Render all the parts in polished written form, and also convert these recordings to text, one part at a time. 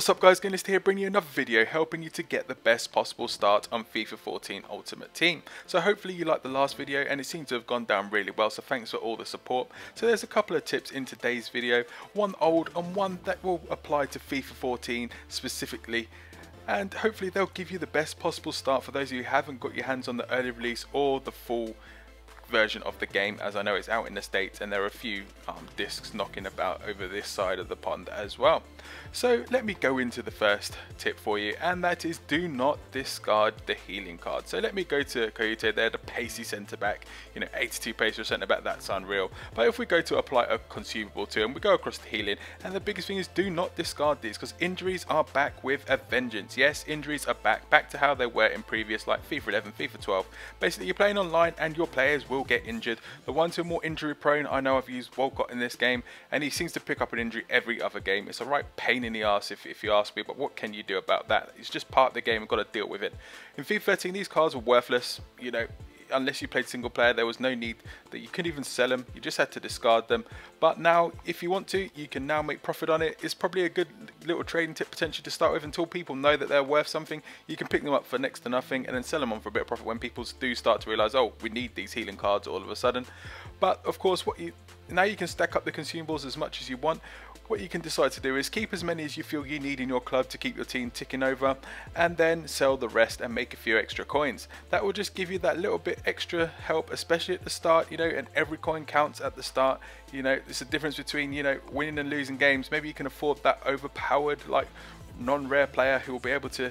What's up guys, Gainlist here bringing you another video helping you to get the best possible start on FIFA 14 Ultimate Team. So hopefully you liked the last video and it seems to have gone down really well, so thanks for all the support. So there's a couple of tips in today's video, one old and one that will apply to FIFA 14 specifically. And hopefully they'll give you the best possible start for those of you who haven't got your hands on the early release or the full version of the game, as I know it's out in the States and there are a few discs knocking about over this side of the pond as well. So let me go into the first tip for you, and that is do not discard the healing card. So let me go to Coyote. They're the pacey centre back, 82 pace for centre back, that's unreal. But if we go to apply a consumable to them, we go across the healing, and the biggest thing is do not discard these, because injuries are back with a vengeance. Yes, injuries are back to how they were in previous, like FIFA 11, FIFA 12. Basically you're playing online and your players will get injured. The ones who are more injury prone, I know I've used Walcott in this game and he seems to pick up an injury every other game. It's a right pain in the arse if you ask me, but what can you do about that? It's just part of the game, you've got to deal with it. In FIFA 13 these cards were worthless, unless you played single player. There was no need that you couldn't even sell them, you just had to discard them. But now if you want to, you can now make profit on it. It's probably a good little trading tip potentially to start with until people know that they're worth something. You can pick them up for next to nothing and then sell them on for a bit of profit when people do start to realise, oh, we need these healing cards all of a sudden. But of course now you can stack up the consumables as much as you want. What you can decide to do is keep as many as you feel you need in your club to keep your team ticking over, and then sell the rest and make a few extra coins. That will just give you that little bit extra help, especially at the start, and every coin counts at the start. There's a difference between, winning and losing games. Maybe you can afford that overpowered, like, non-rare player who will be able to,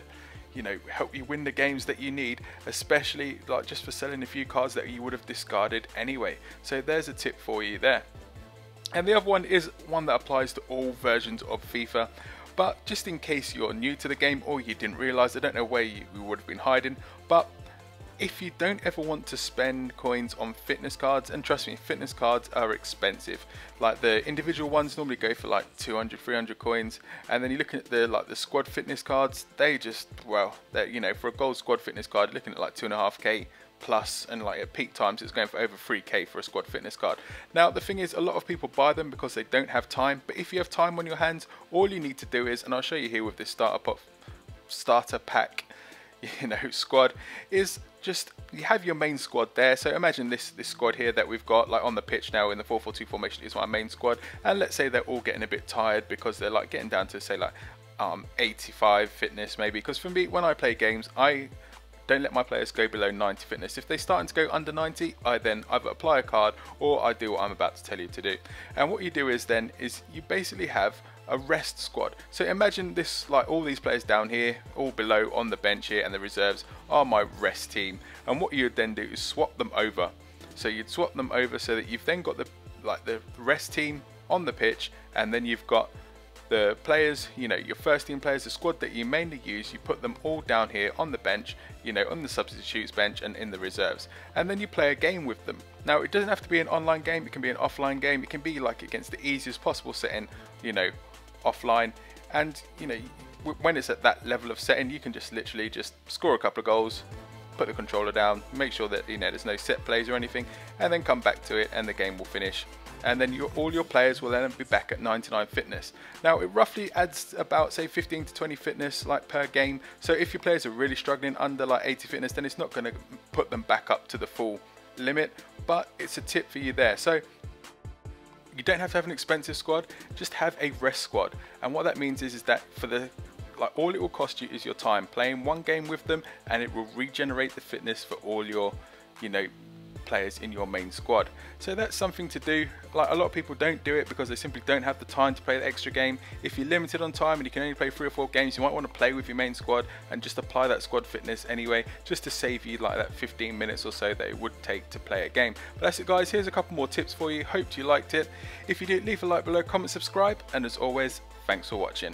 help you win the games that you need, especially like just for selling a few cards that you would have discarded anyway. So there's a tip for you there. And the other one is one that applies to all versions of FIFA, but just in case you're new to the game or you didn't realise, I don't know where you would have been hiding, but if you don't ever want to spend coins on fitness cards, and trust me, fitness cards are expensive. Like the individual ones normally go for like 200, 300 coins, and then you're looking at the squad fitness cards, they just, well, they're, for a gold squad fitness card, looking at like 2.5k plus, and like at peak times it's going for over 3k for a squad fitness card. Now the thing is, a lot of people buy them because they don't have time, but if you have time on your hands, all you need to do is, and I'll show you here with this starter pack squad, is just you have your main squad there. So imagine this squad here that we've got like on the pitch now in the 4-4-2 formation is my main squad, and let's say they're all getting a bit tired because they're like getting down to say like 85 fitness maybe, because for me when I play games I don't let my players go below 90 fitness. If they're starting to go under 90, I then either apply a card or I do what I'm about to tell you to do. And what you do is then you basically have a rest squad. So imagine this, like all these players down here, all below on the bench here, and the reserves are my rest team. And what you would then do is swap them over. So you'd swap them over so that you've then got the rest team on the pitch, and then you've got the players, your first team players, the squad that you mainly use, you put them all down here on the bench, on the substitutes bench and in the reserves, and then you play a game with them. Now it doesn't have to be an online game, it can be an offline game, it can be like against the easiest possible setting, offline, and when it's at that level of setting, you can just literally just score a couple of goals, put the controller down, make sure that there's no set plays or anything, and then come back to it and the game will finish. And then all your players will then be back at 99 fitness. Now it roughly adds about say 15 to 20 fitness like per game. So if your players are really struggling under like 80 fitness, then it's not going to put them back up to the full limit, but it's a tip for you there. So you don't have to have an expensive squad, just have a rest squad. And what that means is that for all it will cost you is your time playing one game with them, and it will regenerate the fitness for all your players in your main squad. So that's something to do. Like a lot of people don't do it because they simply don't have the time to play the extra game. If you're limited on time and you can only play 3 or 4 games, you might want to play with your main squad and just apply that squad fitness anyway, just to save you like that 15 minutes or so that it would take to play a game. But that's it guys, here's a couple more tips for you. Hope you liked it. If you did, leave a like below, comment, subscribe, and as always, thanks for watching.